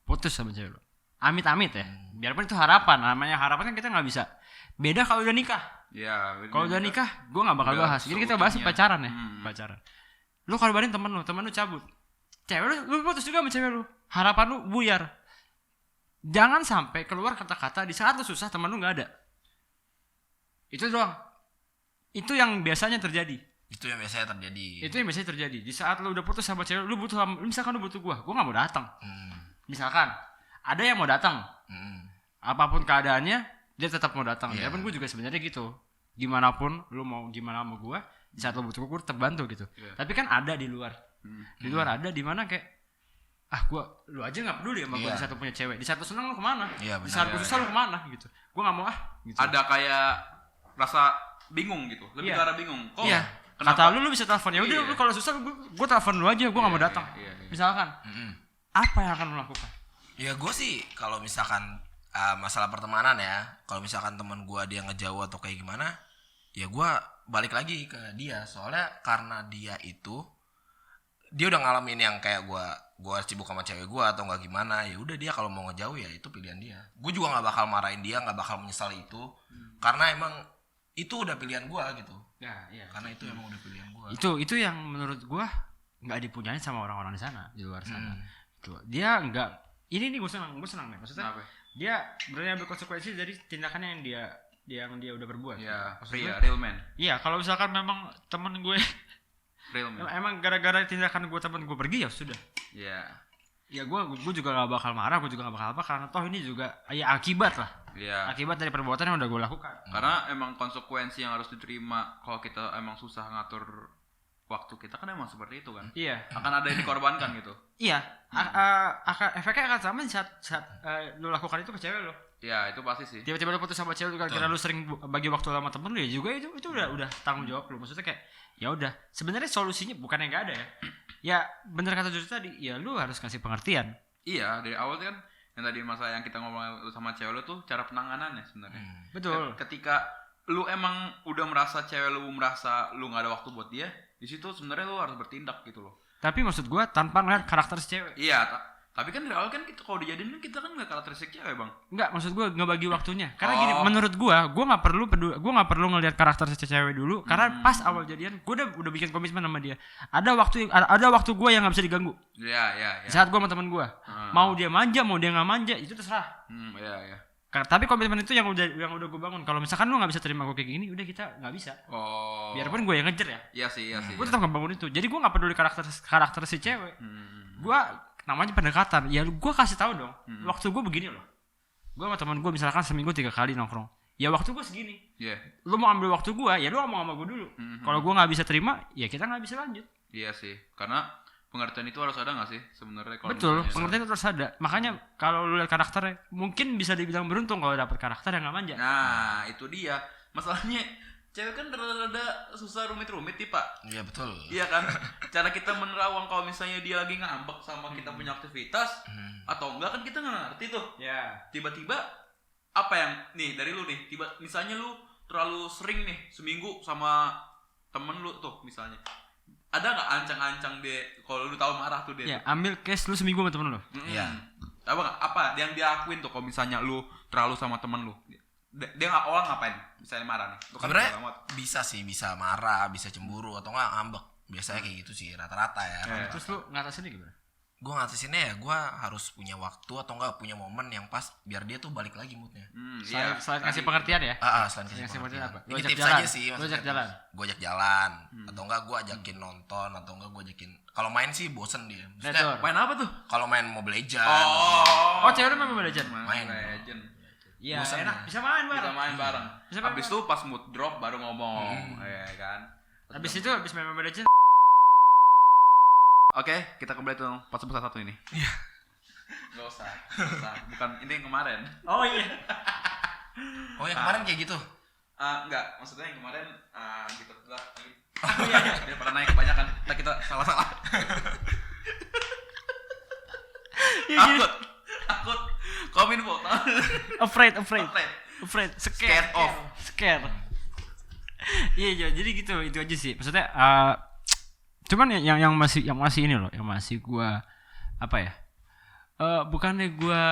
putus sama cewek lu, amit-amit ya, biarpun itu harapan, namanya harapan kan kita nggak bisa. Beda kalau udah nikah. Ya. Kalau udah nikah, gue nggak bakal bahas. Jadi kita bahas pacaran ya, pacaran. Lu kalau barin temen lu cabut, cewek lu putus juga sama cewek lu, harapan lu buyar. Jangan sampai keluar kata-kata di saat lu susah temen lu nggak ada. Itu doang. Itu yang biasanya terjadi. Itu yang biasanya terjadi. Di saat lu udah putus sama cewek, misalkan lu butuh gua nggak mau datang. Misalkan ada yang mau datang, apapun keadaannya dia tetap mau datang. Ya pun gua juga sebenarnya gitu. Gimana pun lu mau gimana sama gua, di saat lu butuh gua tetap bantu gitu. Tapi kan ada di luar. Di luar ada di mana kayak lu aja nggak peduli sama gua di saat lu punya cewek. Di saat lu senang lu kemana? Di saat gua susah lu kemana gitu. Gua nggak mau gitu. Ada kayak rasa bingung gitu, lebih ke arah bingung. Kok? Iya. Kata lu bisa telepon, ya udah lu kalau susah gua telepon lu aja, gua nggak mau datang. Misalkan, apa yang akan lu lakukan? Ya gue sih kalau misalkan masalah pertemanan ya, kalau misalkan teman gue dia ngejauh atau kayak gimana, ya gue balik lagi ke dia. Soalnya karena dia udah ngalamin yang kayak gue sibuk sama cewek gue atau nggak gimana, ya udah dia kalau mau ngejauh ya itu pilihan dia. Gue juga nggak bakal marahin dia, nggak bakal menyesali itu, karena emang itu udah pilihan gue gitu. Ya, iya. Karena itu emang udah pilihan gue. Itu yang menurut gue nggak dipunyain sama orang-orang di sana, di luar sana. Tuh, dia nggak. Ini nih gue senang nih. Maksudnya dia berani ambil konsekuensi dari tindakannya yang dia udah berbuat. Ya, real man. Iya, kalau misalkan memang temen gue real man. emang gara-gara tindakan gue temen gue pergi ya sudah. Iya. Ya gue juga gak bakal marah, gue juga gak bakal apa, karena toh ini juga ya akibat lah. Iya. Akibat dari perbuatan yang udah gue lakukan. Karena emang konsekuensi yang harus diterima kalau kita emang susah ngatur waktu kita kan emang seperti itu kan. Iya. Akan ada yang dikorbankan gitu. Iya. Efeknya akan sama saat lu lakukan itu ke cewek lo. Ya itu pasti sih. Tiba-tiba lu putus sama cewek lu gara-gara lu sering bagi waktu sama temen lu ya juga itu udah tanggung jawab lu. Maksudnya kayak ya udah. Sebenarnya solusinya bukan yang enggak ada ya. Ya bener kata Jody tadi, ya lu harus kasih pengertian. Iya, dari awal kan yang tadi masalah yang kita ngomong sama cewek lu tuh cara penanganannya sebenarnya. Betul. Ketika lu emang udah merasa cewek lu merasa lu nggak ada waktu buat dia, di situ sebenarnya lu harus bertindak gitu loh. Tapi maksud gua tanpa ngeliat karakter si cewek. Iya, tapi kan dari awal kan kita kalau dijadiin kan kita kan nggak karakteristik cewek bang. Enggak, maksud gua ngebagi waktunya. Karena gini, menurut gua nggak perlu ngelihat karakter si cewek dulu. Karena pas awal jadian, gua udah bikin komitmen sama dia. Ada waktu gua yang nggak bisa diganggu. Iya. Saat gua sama teman gua, mau dia manja, mau dia nggak manja, itu terserah. Iya. Tapi komitmen itu yang udah gua bangun. Kalau misalkan lu nggak bisa terima gua kayak gini, udah kita nggak bisa. Biarpun gua yang ngejar ya. Iya sih. Gua tetap ngebangun itu. Jadi gua nggak peduli karakter si cewek. Gua namanya pendekatan. Ya gua kasih tahu dong. Waktu gua begini loh. Gua sama teman gua misalkan seminggu 3 kali nongkrong. Ya waktu gua segini. Iya. Lu mau ambil waktu gua, ya lu ngomong sama gua dulu. Kalau gua nggak bisa terima, ya kita nggak bisa lanjut. Iya sih. Karena pengertian itu harus ada nggak sih sebenarnya? Betul, pengertian itu harus ada. Makanya kalau lu lihat karakternya, mungkin bisa dibilang beruntung kalau dapet karakter yang nggak manja. Nah, itu dia. Masalahnya cewek kan rada susah rumit-rumit nih pak. Iya betul. Iya kan. Cara kita menerawang kalau misalnya dia lagi ngambek sama kita punya aktivitas atau enggak kan kita nggak ngerti tuh. Ya. Tiba-tiba apa yang nih dari lu nih? Misalnya lu terlalu sering nih seminggu sama temen lu tuh misalnya. Ada nggak ancang-ancang dia kalau lu tahu marah tuh dia? Ya, ambil case lu seminggu sama temen lu. Iya. Apa yang dia lakuin tuh kalau misalnya lu terlalu sama temen lu? Dia nggak awal ngapain? Misalnya marah nih. Sebenarnya bisa sih, bisa marah, bisa cemburu atau nggak ngambek. Biasanya kayak gitu sih rata-rata ya. Terus lu ngatasinnya gimana? Gue ngatasinnya ya gue harus punya waktu atau enggak punya momen yang pas biar dia tuh balik lagi moodnya. Selain kasih pengertian ya? Selain kasih pengertian apa? Ini tips aja sih. Lu ajak jalan. Gue ajak jalan atau enggak gue ajakin nonton atau enggak gue ajakin. Kalau main sih bosen dia. Maksudnya main apa tuh? Kalau main Mobile Legends. Oh, cewek lu main Mobile Legends? Main. Legend. Iya, enak. Bisa main bareng. Habis itu pas mood drop baru ngomong, ya kan. Habis itu habis main Mobile Legends. Oke, kita kembali tuh pas satu ini. Iya. Gak usah. Bukan ini yang kemarin. Oh iya. Oh yang kemarin kayak gitu? Enggak, maksudnya yang kemarin gitu lah. Oh iya, dia pernah naik kebanyakan. Kita salah. Takut. Kominfo. Afraid. Scared off. Scare. Iya, jadi gitu, itu aja sih. Maksudnya cuman yang masih ini loh, yang masih gua apa ya? Bukannya gua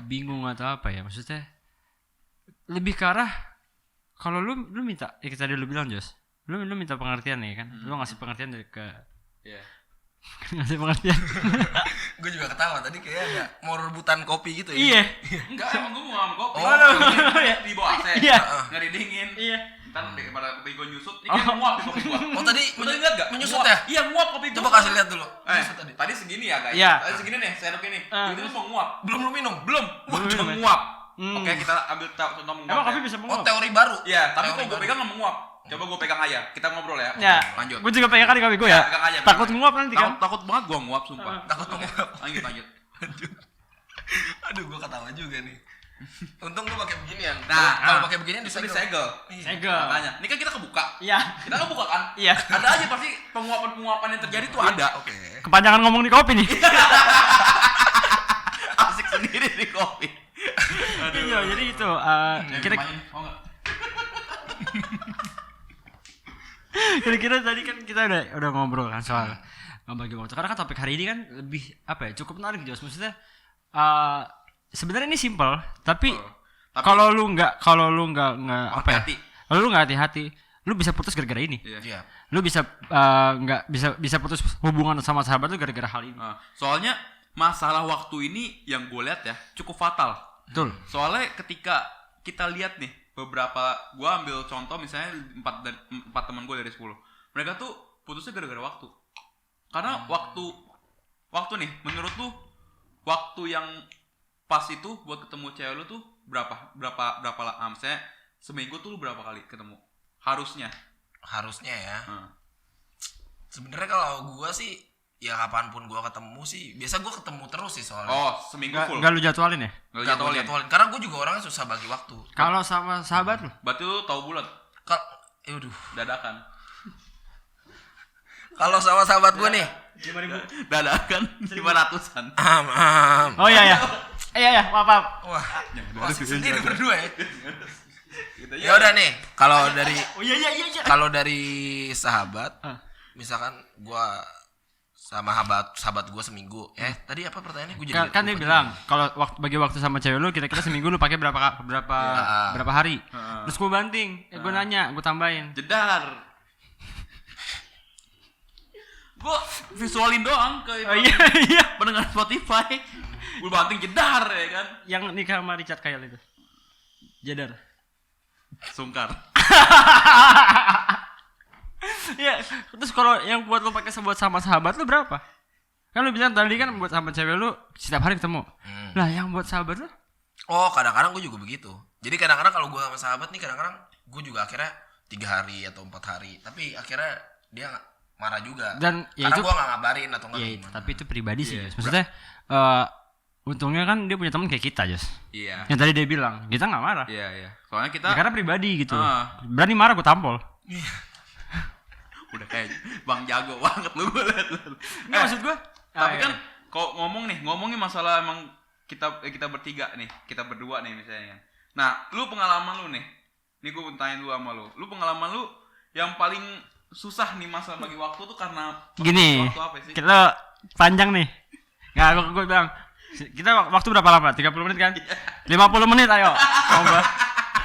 bingung atau apa ya, maksudnya lebih ke arah kalau lu minta, ya tadi lu bilang Jos, lu minta pengertian nih kan, lu ngasih pengertian dari ke ngasih pengertian. Gue juga ketawa tadi kayak ada mau rebutan kopi gitu ya. Iya. Enggak, emang gue mau ngambil kopi. Di bawah AC. Iya. Ngeri dingin. Iya. Ntar pada kopi gue nyusut, ini kayak nguap di kopi gue. Oh tadi lihat gak? menyusut ya? Iya nguap kopi gue. Coba kasih lihat dulu. Tadi segini ya guys. Iya. Tadi segini nih, sendok ini. Itu mau nguap. Belum lu minum? Belum. Udah menguap. Oke, kita ambil contoh menguap. Emang kopi bisa menguap? Oh teori baru. Iya, tapi kalau gue pegang nggak menguap. Coba gue pegang aja. Kita ngobrol ya. Ya. Lanjut. Gue juga pegang kali kopi gue ya. Pegang aja. Takut nguap nanti kan? Takut banget gue nguap sumpah. Takut menguap. Lanjut. Aduh gue ketawa juga nih. Untung lu pakai beginian. Nah, kalau pakai beginian bisa disegel. Segel. Makanya, ini kan kita kebuka. Iya. Kita kebuka kan? Iya. Ada aja pasti penguapan yang terjadi tuh ada. Oke. Kepanjangan ngomong di kopi nih. Asik sendiri di kopi. Iya, jadi itu kira-kira tadi kan kita udah ngobrol kan soal bagi waktu. Karena kan topik hari ini kan lebih apa ya? Cukup menarik Jos. Maksudnya sebenarnya ini simple, tapi kalau lu nggak apa ya? Kalau lu nggak hati-hati, lu bisa putus gara-gara ini. Iya. Lu bisa nggak bisa putus hubungan sama sahabat lu gara-gara hal ini. Soalnya masalah waktu ini yang gue lihat ya cukup fatal. Betul. Soalnya ketika kita lihat nih beberapa, gue ambil contoh misalnya 4 teman gue dari 10, mereka tuh putusnya gara-gara waktu. Karena waktu nih menurut lu waktu yang pas itu buat ketemu cewek lu tuh berapa misalnya seminggu tuh lu berapa kali ketemu harusnya ya. Sebenarnya kalau gua sih ya kapanpun gua ketemu sih biasa gua ketemu terus sih soalnya. Seminggu full Enggak lu jadwalin ya? Gak gua jadwalin karena gua juga orangnya susah bagi waktu. Kalau sama sahabat lu? berarti lu tahu bulat dadakan. Kalau sama sahabat gua nih 5.000 dadakan 500-an. Oh iya maaf. Wah sendiri berdua ya. Ya udah nih kalau dari kalau dari sahabat misalkan gua sama sahabat gua seminggu tadi apa pertanyaannya gua jadi kan dia bilang kalau bagi waktu sama cewek lu kira-kira seminggu lu pakai berapa hari terus gua banting gua nanya gua tambahin Jedar. Gua visualin doang ke pendengar Spotify. Gua banting jedar ya kan. Yang nikah sama Richard Kyle itu Jedar Sungkar. ya terus kalau yang buat lu pakai buat sama sahabat lu berapa? Kan lu bilang tadi kan buat sama cewek lu setiap hari ketemu. Lah yang buat sahabat lu? Kadang-kadang gue juga begitu. Jadi kadang-kadang kalau gue sama sahabat nih kadang-kadang gue juga akhirnya 3 hari atau 4 hari. Tapi akhirnya dia marah juga. Dan karena gue gak ngabarin atau gak gimana. Tapi itu pribadi sih. Maksudnya untungnya kan dia punya teman kayak kita, Jos. Iya. Yang tadi dia bilang, kita gak marah. Iya. Soalnya kita karena pribadi gitu. Berani marah gue tampol. Udah kayak Bang Jago banget lu gue liat. Maksud gue. Tapi kan kok ngomongin masalah emang kita bertiga nih, kita berdua nih misalnya. Nah, lu pengalaman lu nih. Nih gue tanya dulu sama lu. Lu pengalaman lu yang paling susah nih masalah bagi waktu tuh karena gini. Waktu apa sih? Kita panjang nih. Enggak gue bilang kita waktu berapa lama? 30 menit kan? 50 menit ayo. Coba.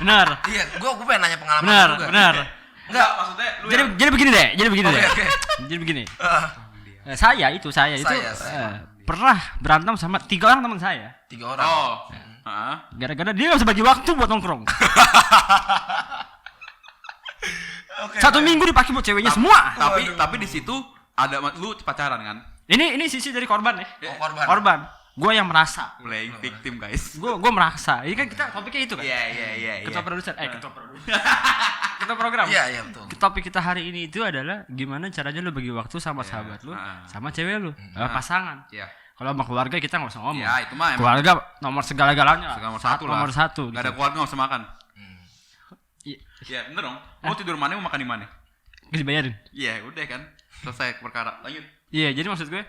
Benar. Iya, gue pengen nanya pengalaman juga. Benar. Enggak, maksudnya lu jadi begini deh. Jadi begini. Saya itu pernah berantem sama 3 orang teman saya. 3 orang. Gara-gara dia gak bisa bagi waktu buat nongkrong. Satu minggu dipakai buat ceweknya semua. Tapi di situ ada lu pacaran kan? Ini sisi dari korban ya. Korban. Gue yang merasa. Playing victim guys. Gue merasa. Ini kan kita topiknya itu kan. Iya. Ketua produser. Ketua program. Iya betul. Topik kita hari ini itu adalah gimana caranya lu bagi waktu sama sahabat lu, sama cewek lu, pasangan. Iya. Kalau sama keluarga kita nggak usah ngomong. Ya itu mah. Keluarga nomor segala-galanya. Nomor satu. Gak ada keluarga nggak usah makan. Iya bener dong. Mau tidur mana mau makan di mana? Gak dibayarin. Iya udah kan selesai perkara. Lanjut. Iya jadi maksud gue.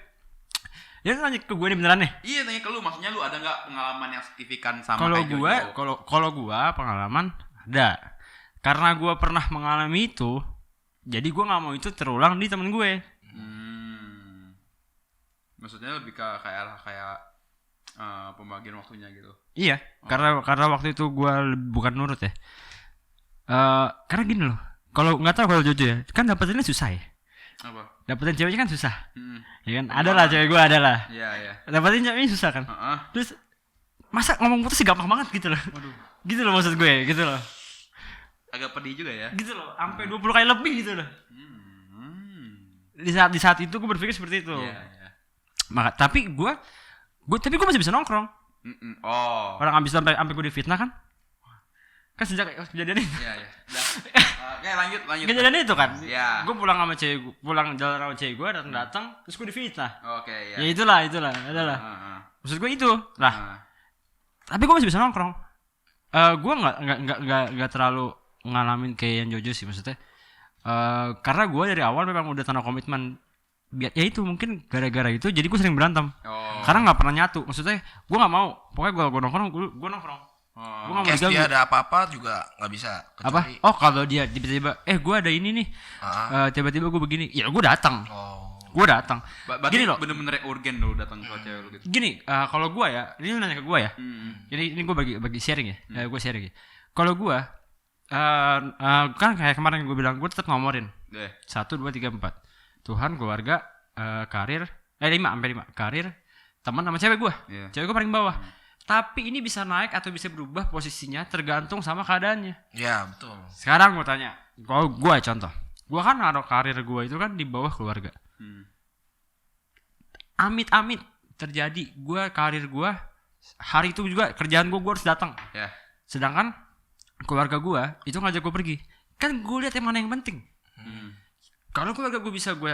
Ya nanya ke gue nih beneran nih. Iya tanya ke lu maksudnya lu ada nggak pengalaman yang signifikan sama kalau gue pengalaman ada. Karena gue pernah mengalami itu, jadi gue nggak mau itu terulang di temen gue. Maksudnya lebih ke kayak pembagian waktunya gitu. Iya, karena waktu itu gue bukan nurut ya. Karena gini loh, kalau nggak tahu kalau Jojo ya, kan dapetinnya susah ya. Apa? Dapetin ceweknya kan susah. Ya kan, adalah cewek gue adalah. Iya. Dapetin ceweknya susah kan. Terus masa ngomong putus sih gampang banget gitu loh. Gitu loh maksud gue, gitu loh. Agak pedih juga ya. Gitu loh, sampai 20 kali lebih gitu loh. Di saat itu gue berpikir seperti itu. Iya. Tapi gue masih bisa nongkrong. Orang abis sampai gue difitnah kan sejak kejadian itu. Iya. Oke, lanjut. Kejadian itu kan. Iya. Gue pulang sama cewek, pulang jalan sama cewek gue datang terus gue difitnah. Oke, iya. Ya itulah adalah. Maksud gue itu. Lah. Tapi gue masih bisa nongkrong. Gue nggak terlalu ngalamin kayak yang Jojo sih maksudnya. Karena gue dari awal memang udah tanah komitmen. Ya itu mungkin gara-gara itu jadi gue sering berantem. Karena nggak pernah nyatu. Maksudnya gue nggak mau. Pokoknya gue nongkrong. Kayak dia ada apa-apa juga nggak bisa. Kecuali... Apa? Kalau dia tiba-tiba, gue ada ini nih. Tiba-tiba gue begini. Ya gue datang. Gue datang. Gini loh. Bener-bener urgen lo datang ke cewek lo gitu. Gini, kalau gue ya, ini nanya ke gue ya. Ini gue bagi sharing ya. Gue sharing ya. Kalau gue, kan kayak kemarin gue bilang, gue tetap ngomorin. 1, 2, 3, 4. Tuhan, keluarga, karir, 5 sampai 5. Karir, teman sama cewek gue. Cewek gue paling bawah. Tapi ini bisa naik atau bisa berubah posisinya tergantung sama keadaannya. Iya, betul. Sekarang gue tanya, kalau gue contoh, gue kan naruh karir gue itu kan di bawah keluarga. Amit-amit terjadi, karir gue hari itu juga kerjaan gue harus datang. Ya. Sedangkan keluarga gue itu ngajak gue pergi. Kan gue lihat yang mana yang penting. Kalau keluarga gue bisa gue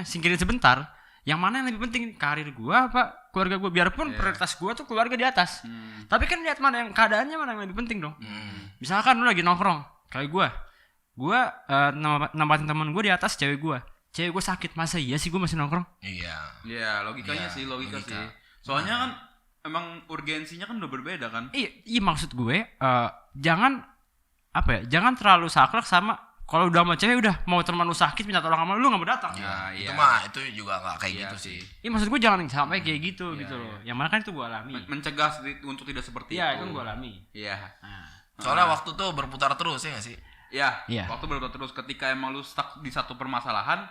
singkirin sebentar, yang mana yang lebih penting, karir gue apa keluarga gue? Biarpun prioritas gue tuh keluarga di atas, tapi kan lihat mana yang keadaannya, mana yang lebih penting dong. Misalkan lu lagi nongkrong kayak gue nempatin temen gue di atas cewek gue sakit, masa iya sih gue masih nongkrong? Iya, logikanya sih, logika sih. Soalnya kan emang urgensinya kan udah berbeda kan. Iya maksud gue jangan terlalu saklek sama. Kalau udah sama cewek udah mau teman lu sakit minta tolong sama lu nggak mau datang. Ya, itu juga nggak kayak gitu sih. Iya maksud gue jangan sampai kayak gitu gitu loh. Yang mana kan itu gue alami. Mencegah untuk tidak seperti itu. Iya itu gue alami. Iya. Soalnya waktu tuh berputar terus ya nggak sih? Iya. Waktu berputar terus. Ketika emang lu stuck di satu permasalahan,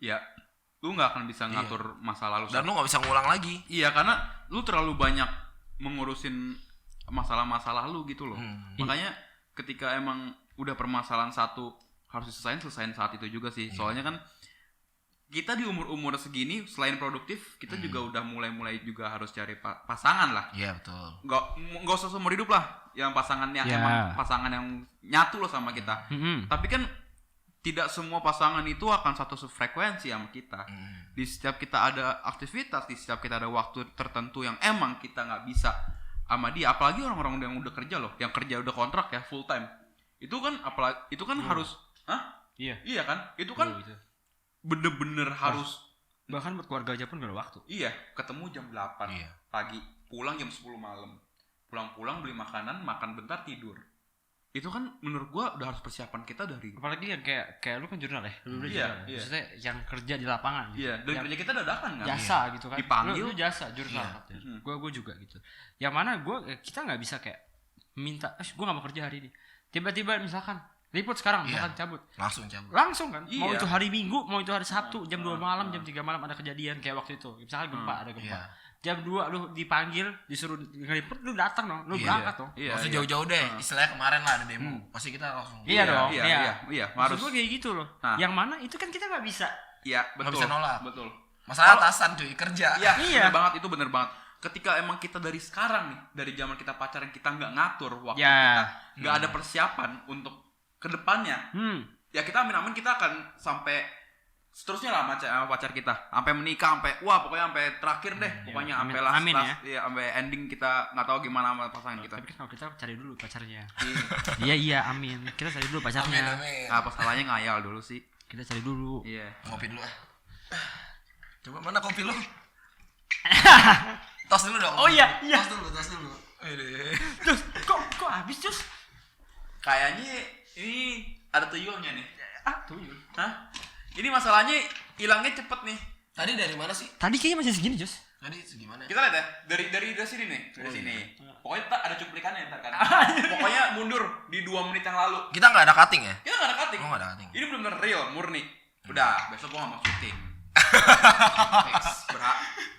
ya lu nggak akan bisa ngatur masa lalu. Dan lu nggak bisa ngulang lagi. Iya, karena lu terlalu banyak mengurusin masalah-masalah lu gitu loh. Makanya ketika emang udah permasalahan satu harus diselesain saat itu juga sih. Soalnya kan kita di umur segini selain produktif kita juga udah mulai juga harus cari pasangan lah. Iya betul. Nggak usah seumur hidup lah yang pasangannya emang pasangan yang nyatu loh sama kita. Tapi kan tidak semua pasangan itu akan satu frekuensi sama kita. Di setiap kita ada aktivitas, di setiap kita ada waktu tertentu yang emang kita nggak bisa sama dia. Apalagi orang-orang yang udah kerja loh, yang kerja udah kontrak ya full time. Itu kan harus Iya kan? Itu kan bener-bener harus, bahkan buat keluarga aja pun gak ada waktu. Iya, ketemu jam 8 pagi, pulang jam 10 malam. Pulang-pulang beli makanan, makan bentar tidur. Itu kan menurut gua udah harus persiapan kita dari, apalagi yang kayak lu kan jurnal ya. Lu udah jurnal. Iya. Maksudnya yang kerja di lapangan. Iya, dan kerja kita dadakan kan. Jasa gitu kan. Dipanggil. Lu jasa jurnal. Gua juga gitu. Yang mana kita nggak bisa kayak minta, gua nggak mau kerja hari ini. Tiba-tiba misalkan report sekarang, misalkan cabut. Langsung kan. Mau itu hari Minggu, mau itu hari Sabtu, jam 2 malam, jam 3 malam ada kejadian kayak waktu itu. Misalkan ada gempa. Jam 2 lu dipanggil, disuruh nge-report, lu datang dong, lu berangkat dong. Maksudnya jauh-jauh deh. Istilahnya kemarin lah ada demo. Pasti kita langsung. Iya dong. Iya. Maksud gue kayak gitu loh. Yang mana itu kan kita nggak bisa. Iya, betul. Nggak bisa nolak. Betul. Masalah atasan cuy, kerja. Iya. Bener banget. Ketika emang kita dari sekarang nih, dari zaman kita pacaran kita nggak ngatur waktu kita, nggak ada persiapan untuk kedepannya, ya kita amin kita akan sampai seterusnya lah sama pacar kita, sampai menikah, sampai pokoknya sampai terakhir deh, pokoknya sampai last sampai ending kita nggak tahu gimana sama pasangan kita. Tapi kalau kita cari dulu pacarnya. Iya amin, kita cari dulu pacarnya. Amin. Apa salahnya ngayal dulu sih? Kita cari dulu. Iya. Ngopi dulu Coba mana kopi lu? Tos dulu dong. Oh iya. Tos dulu. Terus kok habis terus? Kayaknya ini ada tuyulnya nih. Tuyul. Hah? Ini masalahnya hilangnya cepet nih. Tadi dari mana sih? Tadi kayaknya masih segini, Jus. Tadi segimana? Kita lihat ya, dari sini nih, dari sini. Pokoknya ada cuplikannya ntar kan. Pokoknya mundur di 2 menit yang lalu. Kita nggak ada cutting ya? Kita nggak ada cutting. Oh, nggak ada cutting. Ini benar-benar real, murni. Udah, besok gua nggak mau syuting.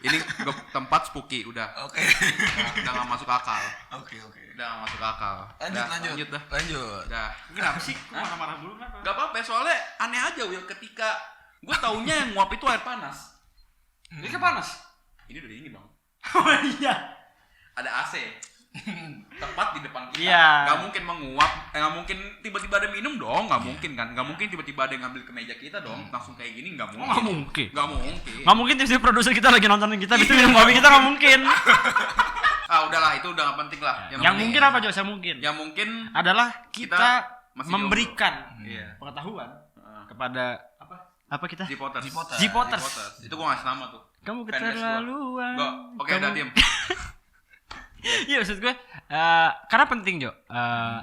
Ini tempat spooky, udah. Oke. Udah nggak masuk akal. Oke. Udah nggak masuk akal. Lanjut. Udah. Kenapa sih? Kok marah-marah dulu kenapa? Gak apa-apa, soalnya aneh aja Will ketika gue taunya yang nguap itu air panas. Ini kan panas. Ini udah dingin bang. Oh iya. Ada AC. Tepat di depan kita. Iya. Gak mungkin menguap. Gak mungkin tiba-tiba ada minum dong. Gak mungkin kan. Gak mungkin tiba-tiba ada yang ngambil ke meja kita dong. Langsung kayak gini gak mungkin. Gak mungkin. Gak mungkin tiba-tiba produser kita lagi nontonin kita bisa minum kopi kita, gak mungkin. Udahlah, itu udah gak penting lah. Yang mungkin apa Jos? Yang mungkin? Yang mungkin adalah kita masih memberikan pengetahuan kepada apa kita? Zipoters. Itu gue ngasih nama tuh. Kamu keterlaluan. Oke, udah diem. Iya, maksud gue karena penting Jo.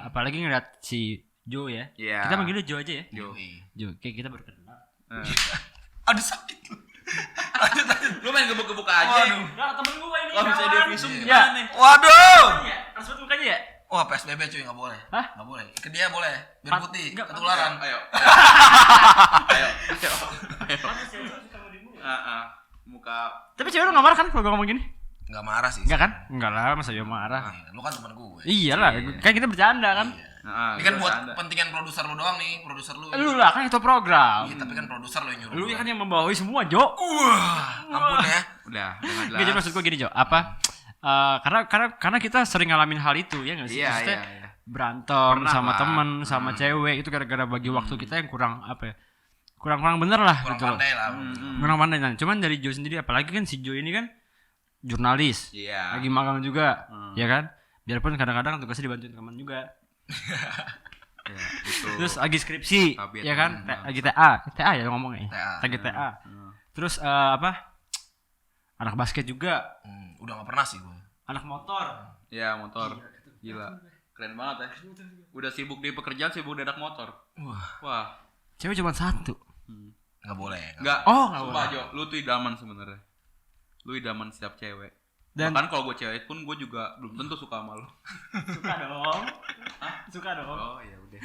Apalagi ngeliat si Jo ya. Iya. Kita manggilnya Jo aja ya. Jo. Kayak kita baru kenal. Aduh sakit. Lu main gebuk-gebuk aja. Nah, temen gue ini. Kalau misalnya dia visum Iya. gimana nih? Waduh. Langsung mukanya ya? Wah, PSBB cuy, nggak boleh. Hah? Nggak boleh. Ke dia boleh. Biar putih. Ketularan. Ayo. Muka. Tapi cewek lu gak marah kan kalau gue ngomong gini? Nggak marah sih. Enggak kan? Enggak lah, masa dia marah. Lu kan temen gue. Iyalah, kan kita bercanda kan. Ini kan buat kepentingan produser lu doang nih, produser lu. Lu lah kan itu program. Iya, tapi kan produser lu yang nyuruh. Lu kan yang membawahi semua, Jo. Ampun ya. udah nggak jelas. Jadi maksud gue gini Jo, apa? Karena kita sering ngalamin hal itu ya nggak sih? Iya, Maksudnya iya. berantem Pernah sama lah. temen, sama cewek itu gara-gara bagi waktu kita yang kurang apa ya? Kurang bener lah Kurang gitu. pandai lah. Kurang pandai. Nah, cuman dari Jo sendiri, apalagi kan si Jo ini kan jurnalis, Iya. lagi magang juga, ya kan? Biarpun kadang-kadang tugasnya dibantuin teman juga. Ya, itu. Terus lagi skripsi, Kabit. ya kan? Lagi TA ya ngomongnya. TA. Lagi TA. Terus apa? Anak basket juga, Udah nggak pernah sih gue. anak motor. Ya, motor. Gila. Keren banget ya. Udah sibuk di pekerjaan, sibuk di anak motor. Wah. Cewek cuma satu. Nggak boleh. Enggak. Oh, nggak Sumpah Jo, lu tuh idaman sebenarnya. Lu idaman setiap cewek. Dan Bahkan kalau gue cewek pun gue juga belum tentu suka sama lu. suka dong. Suka dong. Oh, ya udah.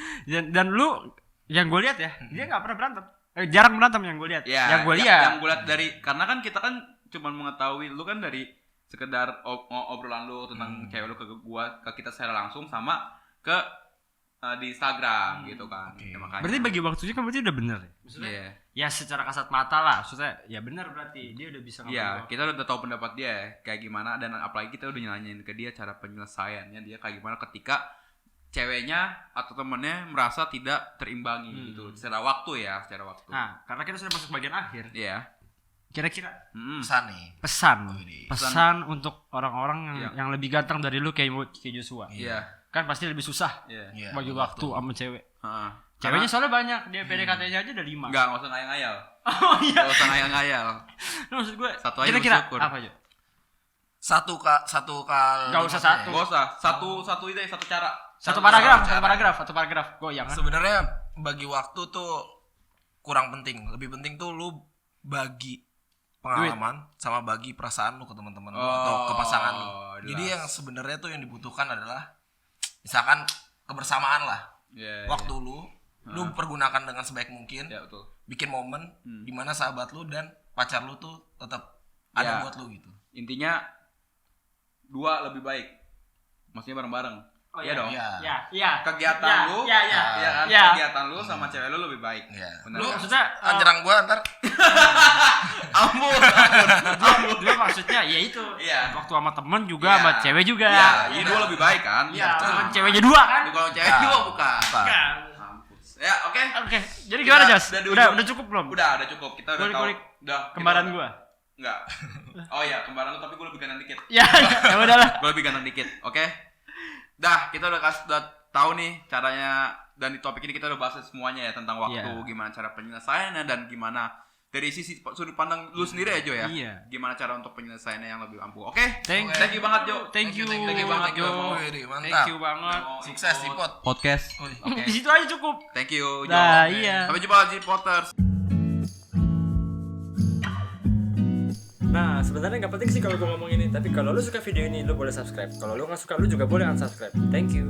Dan lu yang gue lihat ya, dia nggak pernah berantem. Jarang berantem yang gue lihat. Ya, yang gue Yang lihat. gue lihat dari karena kan kita kan cuma mengetahui lu kan dari sekedar obrolan lu tentang cewek lu ke gua, ke kita secara langsung sama ke di Instagram gitu kan. Oke. Ya, makanya. Berarti bagi waktunya kan berarti udah bener ya? Maksudnya Iya. ya secara kasat mata lah, maksudnya ya bener berarti dia udah bisa Iya, kita udah tahu pendapat dia kayak gimana dan apalagi kita udah nanyain ke dia cara penyelesaiannya dia kayak gimana ketika ceweknya atau temennya merasa tidak terimbangi gitu secara waktu ya, secara waktu. Nah, karena kita sudah masuk bagian akhir. Iya. Kira-kira Pesan nih. pesan untuk orang-orang Iya. yang lebih ganteng dari lu kayak Joshua. Iya. Kan pasti lebih susah Iya. Iya, bagi betul. waktu sama cewek. Heeh. Ceweknya soalnya banyak, dia PDKT-nya aja udah 5. Enggak usah ngayal-ngayal. Oh iya. Enggak usah ngayal-ngayal. Nah, maksud gue Satu aja kira-kira bersyukur. apa aja? Satu kali. Nggak usah satu. Enggak usah. Satu ide, satu cara. Satu cara. paragraf. Goyang kan. Sebenarnya bagi waktu tuh kurang penting. Lebih penting tuh lu bagi pengalaman sama bagi perasaan lu ke teman-teman lu atau ke pasangan lu. Jadi jelas. yang sebenarnya tuh yang dibutuhkan adalah misalkan kebersamaan lah. Iya. Waktu lu pergunakan dengan sebaik mungkin. Ya, betul. Bikin momen di mana sahabat lu dan pacar lu tuh tetap ada Ya. buat lu gitu. Intinya 2 lebih baik. Maksudnya bareng-bareng. Oh, iya dong. Iya. Iya. Kegiatan lu, Iya. iya kan? Iya. Kegiatan lu sama cewek lu lebih baik. Iya. Benar. Lu Maksudnya nyerang gua ntar. Ampun. Dua maksudnya ya itu. Iya. Waktu sama temen juga, Iya. sama cewek juga. Iya, ini 2 lebih baik kan? Iya, Betul. cuman ceweknya 2 kan? Ini kalau cewek 2 bukan. Iya. Mampus. Ya, oke. Oke, jadi gimana Kita Jos? udah di Udah ujung. cukup belum? Udah cukup. Kita udah tahu. Kulik-kulik Udah. Kembaran kita- gua. Enggak. Oh iya, kembaran lu tapi gua lebih ganteng dikit. Ya, ya udahlah. Gue lebih ganteng dikit, oke? Dah, kita udah tahu nih caranya dan di topik ini kita udah bahas semuanya ya tentang waktu, Iya. gimana cara penyelesaiannya dan gimana dari sisi sudut pandang lu sendiri ya Jo ya. Iya. Gimana cara untuk penyelesaiannya yang lebih ampuh. Oke? Thank you banget Jo. Thank you banget Jo. Wih, mantap. Thank you banget. Sukses di podcast. Oke. Di situ aja cukup. Thank you Jo. Nah, iya. Sampai jumpa di Potters. Nah, sebenarnya nggak penting sih kalau gue ngomong ini, tapi kalau lu suka video ini, lu boleh subscribe. Kalau lu nggak suka, lu juga boleh unsubscribe. Thank you.